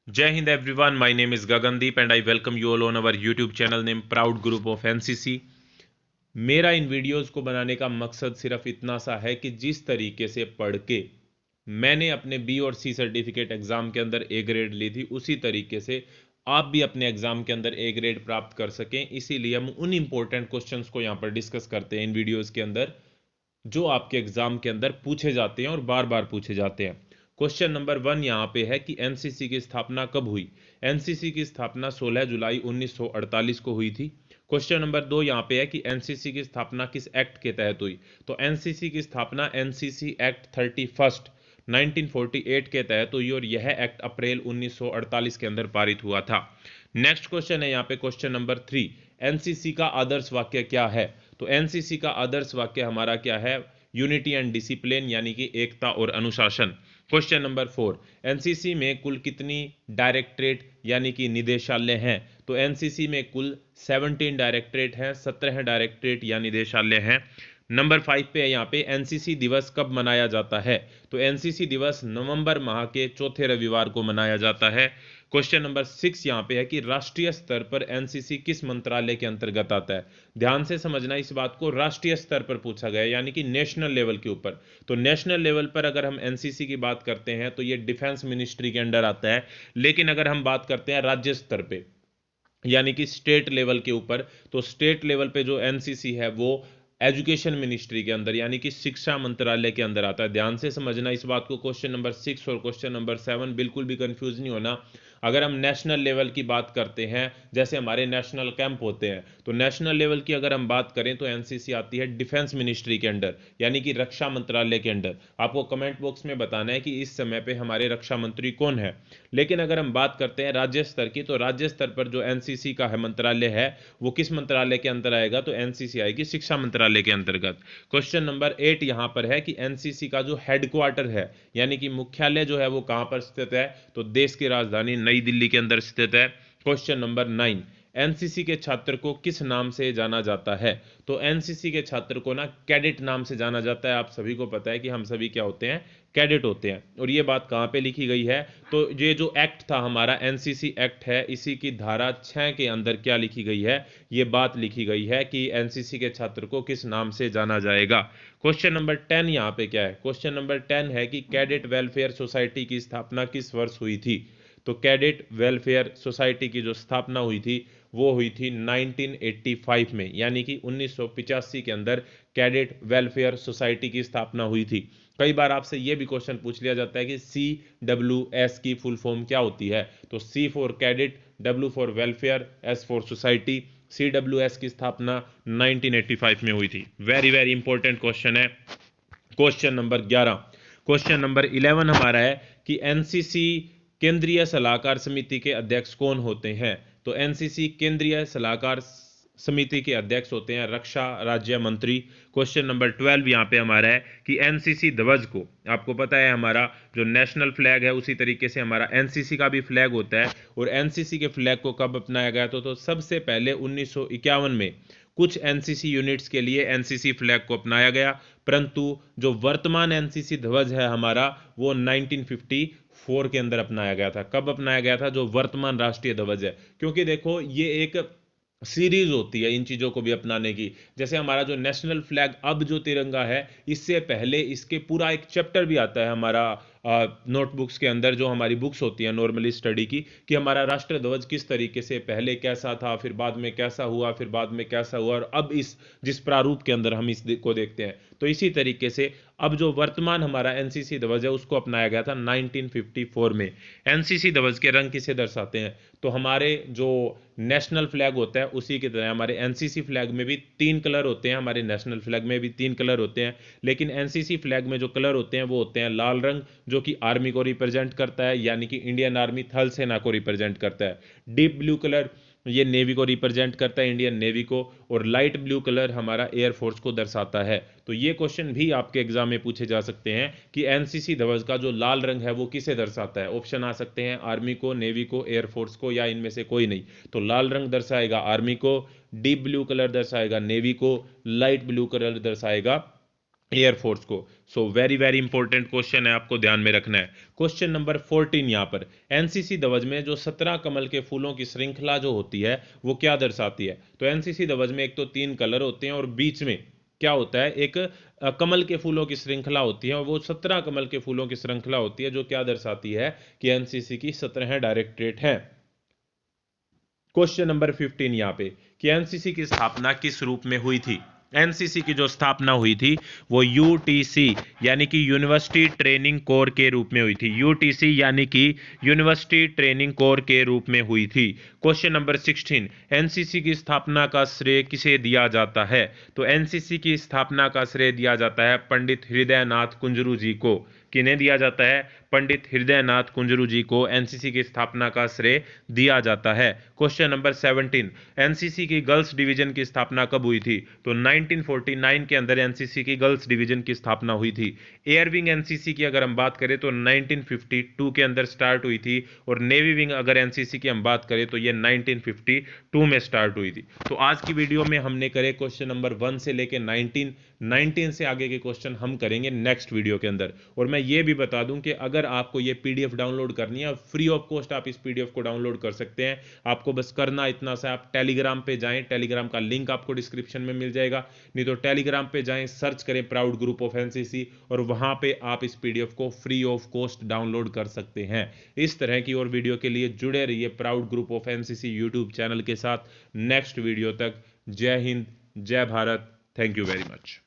Jai Hind everyone, my name is Gagandeep and I welcome you all on our YouTube channel named Proud Group of NCC। मेरा इन videos को बनाने का मकसद सिर्फ इतना सा है कि जिस तरीके से पढ़ के मैंने अपने बी और सी सर्टिफिकेट एग्ज़ाम के अंदर ए ग्रेड ली थी, उसी तरीके से आप भी अपने एग्ज़ाम के अंदर ए ग्रेड प्राप्त कर सकें। इसीलिए हम उन इंपॉर्टेंट क्वेश्चंस को यहाँ पर डिस्कस करते हैं इन वीडियोस के अंदर, जो आपके एग्जाम के अंदर पूछे जाते हैं और बार बार पूछे जाते हैं। क्वेश्चन नंबर 1 यहाँ पे है कि एनसीसी की स्थापना कब हुई। एनसीसी की स्थापना 16 जुलाई 1948 को हुई थी। क्वेश्चन नंबर 2 यहाँ पे है कि एनसीसी की स्थापना किस एक्ट के तहत हुई। तो एनसीसी की स्थापना एनसीसी एक्ट 31 1948 के तहत हुई और यह एक्ट अप्रैल 1948 के अंदर पारित हुआ था। नेक्स्ट क्वेश्चन है यहाँ पे क्वेश्चन नंबर 3, एनसीसी का आदर्श वाक्य क्या है। तो एनसीसी का आदर्श वाक्य हमारा क्या है, यूनिटी एंड डिसिप्लिन, यानी कि एकता और अनुशासन। क्वेश्चन नंबर 4, एनसीसी में कुल कितनी डायरेक्टरेट यानी कि निदेशालय हैं। तो एनसीसी में कुल 17 डायरेक्टरेट हैं, 17 डायरेक्टरेट या निदेशालय हैं। नंबर 5 पे है यहाँ पे एनसीसी दिवस कब मनाया जाता है। तो एनसीसी दिवस नवंबर माह के चौथे रविवार को मनाया जाता है। क्वेश्चन नंबर 6 यहाँ पे है कि राष्ट्रीय स्तर पर एनसीसी किस मंत्रालय के अंतर्गत आता है। ध्यान से समझना इस बात को, राष्ट्रीय स्तर पर पूछा गया है यानी कि नेशनल लेवल के ऊपर। तो नेशनल लेवल पर अगर हम एनसीसी की बात करते हैं तो ये डिफेंस मिनिस्ट्री के अंडर आता है। लेकिन अगर हम बात करते हैं राज्य स्तर पे यानी कि स्टेट लेवल के ऊपर, तो स्टेट लेवल पे जो एनसीसी है वो एजुकेशन मिनिस्ट्री के अंदर यानी कि शिक्षा मंत्रालय के अंदर आता है। ध्यान से समझना इस बात को। क्वेश्चन नंबर 6 और क्वेश्चन नंबर 7 बिल्कुल भी कंफ्यूज नहीं होना। अगर हम नेशनल लेवल की बात करते हैं, जैसे हमारे नेशनल कैंप होते हैं, तो नेशनल लेवल की अगर हम बात करें तो एनसीसी आती है डिफेंस मिनिस्ट्री के अंडर यानी कि रक्षा मंत्रालय के अंडर। आपको कमेंट बॉक्स में बताना है कि इस समय पे हमारे रक्षा मंत्री कौन है। लेकिन अगर हम बात करते हैं राज्य स्तर की, तो राज्य स्तर पर जो एनसीसी का है मंत्रालय है वो किस मंत्रालय के अंदर आएगा। तो एनसीसी आएगी शिक्षा मंत्रालय के अंतर्गत। क्वेश्चन नंबर 8 यहां पर है कि एनसीसी का जो हेडक्वार्टर है यानी कि मुख्यालय जो है वो कहां पर स्थित है। तो देश की राजधानी नई दिल्ली के अंदर स्थित है। क्वेश्चन नंबर 9, एनसीसी के छात्र को किस नाम से जाना जाता है। तो एनसीसी के छात्र को ना कैडेट नाम से जाना जाता है। आप सभी को पता है कि हम सभी क्या होते हैं, कैडेट होते हैं। और ये बात कहाँ पे लिखी गई है, तो ये जो एक्ट था हमारा एनसीसी एक्ट है, इसी की धारा 6 के अंदर क्या लिखी गई है, ये बात लिखी गई है कि एनसीसी के छात्र को किस नाम से जाना जाएगा। क्वेश्चन नंबर 10 यहाँ पे क्या है, क्वेश्चन नंबर 10 है कि कैडेट वेलफेयर सोसाइटी की स्थापना किस वर्ष हुई थी। तो कैडेट वेलफेयर सोसाइटी की जो स्थापना हुई थी वो हुई थी 1985 में, यानी कि 1985 के अंदर कैडेट वेलफेयर सोसाइटी की स्थापना हुई थी। कई बार आपसे यह भी क्वेश्चन पूछ लिया जाता है कि CWS की फुल फॉर्म क्या होती है। तो C for cadet, W for welfare, S for society. CWS की स्थापना 1985 में हुई थी। वेरी वेरी इंपॉर्टेंट क्वेश्चन है। क्वेश्चन नंबर 11, क्वेश्चन नंबर 11 हमारा है कि एनसीसी केंद्रीय सलाहकार समिति के अध्यक्ष कौन होते हैं। तो एनसीसी केंद्रीय सलाहकार समिति के अध्यक्ष होते हैं रक्षा राज्य मंत्री। क्वेश्चन नंबर 12 यहाँ पे हमारा है कि एनसीसी ध्वज को, आपको पता है हमारा जो नेशनल फ्लैग है उसी तरीके से हमारा एनसीसी का भी फ्लैग होता है। और एनसीसी के फ्लैग को कब अपनाया गया तो सबसे पहले 1951 में कुछ एनसीसी यूनिट्स के लिए एनसीसी फ्लैग को अपनाया गया। परंतु जो वर्तमान एनसीसी ध्वज है हमारा वो 1954 के अंदर अपनाया गया था। कब अपनाया गया था, जो वर्तमान राष्ट्रीय ध्वज है। क्योंकि देखो ये एक सीरीज होती है इन चीज़ों को भी अपनाने की। जैसे हमारा जो नेशनल फ्लैग अब जो तिरंगा है, इससे पहले इसके पूरा एक चैप्टर भी आता है हमारा नोटबुक्स के अंदर, जो हमारी बुक्स होती हैं नॉर्मली स्टडी की, कि हमारा राष्ट्र ध्वज किस तरीके से पहले कैसा था, फिर बाद में कैसा हुआ, फिर बाद में कैसा हुआ, और अब इस जिस प्रारूप के अंदर हम इस को देखते हैं। तो इसी तरीके से अब जो वर्तमान हमारा एनसीसी ध्वज है उसको अपनाया गया था 1954 में। एनसीसी ध्वज के रंग किसे दर्शाते हैं। तो हमारे जो नेशनल फ्लैग होता है उसी की तरह हमारे एनसीसी फ्लैग में भी 3 कलर होते हैं, हमारे नेशनल फ्लैग में भी 3 कलर होते हैं। लेकिन एनसीसी फ्लैग में जो कलर होते हैं वो होते हैं लाल रंग, जो कि आर्मी को रिप्रेजेंट करता है यानी कि इंडियन आर्मी थल सेना को रिप्रेजेंट करता है। डीप ब्लू कलर ये नेवी को रिप्रेजेंट करता है, इंडियन नेवी को। और लाइट ब्लू कलर हमारा एयरफोर्स को दर्शाता है। तो ये क्वेश्चन भी आपके एग्जाम में पूछे जा सकते हैं कि एनसीसी ध्वज का जो लाल रंग है वो किसे दर्शाता है। ऑप्शन आ सकते हैं आर्मी को, नेवी को, एयरफोर्स को, या इनमें से कोई नहीं। तो लाल रंग दर्शाएगा आर्मी को, डीप ब्लू कलर दर्शाएगा नेवी को, लाइट ब्लू कलर दर्शाएगा एयरफोर्स को। So very very important question है, आपको ध्यान में रखना है। क्वेश्चन नंबर 14 यहाँ पर, एनसीसी ध्वज में जो 17 कमल के फूलों की श्रृंखला जो होती है वो क्या दर्शाती है? तो एनसीसी ध्वज में एक तो 3 कलर होते हैं और बीच में क्या होता है, एक कमल के फूलों की श्रृंखला होती है, और वो 17 कमल के फूलों की श्रृंखला होती है, जो क्या दर्शाती है कि एनसीसी की 17 डायरेक्टरेट हैं। क्वेश्चन नंबर 15 यहाँ पे, कि एनसीसी की स्थापना किस रूप में हुई थी? एनसीसी की जो स्थापना हुई थी वो यूटीसी यानी कि यूनिवर्सिटी ट्रेनिंग कोर के रूप में हुई थी। यूटीसी यानी कि यूनिवर्सिटी ट्रेनिंग कोर के रूप में हुई थी। क्वेश्चन नंबर 16, एनसीसी की स्थापना का श्रेय किसे दिया जाता है? तो एनसीसी की स्थापना का श्रेय दिया जाता है पंडित हृदयनाथ कुंजरू जी को। किन्हें दिया जाता है? पंडित हृदयनाथ कुंजरू जी को एनसीसी की स्थापना का श्रेय दिया जाता है। क्वेश्चन नंबर 17, एनसीसी की गर्ल्स डिवीजन की स्थापना कब हुई थी? तो 1949 के अंदर एनसीसी की गर्ल्स डिवीजन की स्थापना हुई थी। एयर विंग एनसीसी की अगर हम बात करें तो 1952 के अंदर स्टार्ट हुई थी, और नेवी विंग अगर एनसीसी की हम बात करें तो ये 1952 में स्टार्ट हुई थी। तो आज की वीडियो में हमने करे क्वेश्चन नंबर 1 से लेके 19 से आगे के क्वेश्चन हम करेंगे नेक्स्ट वीडियो के अंदर। और मैं ये भी बता दूं कि अगर आपको ये पीडीएफ डाउनलोड करनी है, फ्री ऑफ कॉस्ट आप इस पीडीएफ को डाउनलोड कर सकते हैं। आपको बस करना इतना सा, आप टेलीग्राम पे जाएं, टेलीग्राम का लिंक आपको डिस्क्रिप्शन में मिल जाएगा, नहीं तो टेलीग्राम पे जाएं, सर्च करें प्राउड ग्रुप ऑफ एनसीसी, और वहां पे आप इस पीडीएफ को फ्री ऑफ कॉस्ट डाउनलोड कर सकते हैं। इस तरह की और वीडियो के लिए जुड़े रहिए proud group of NCC YouTube channel के साथ। नेक्स्ट वीडियो तक जय हिंद, जय Bharat, thank you very much.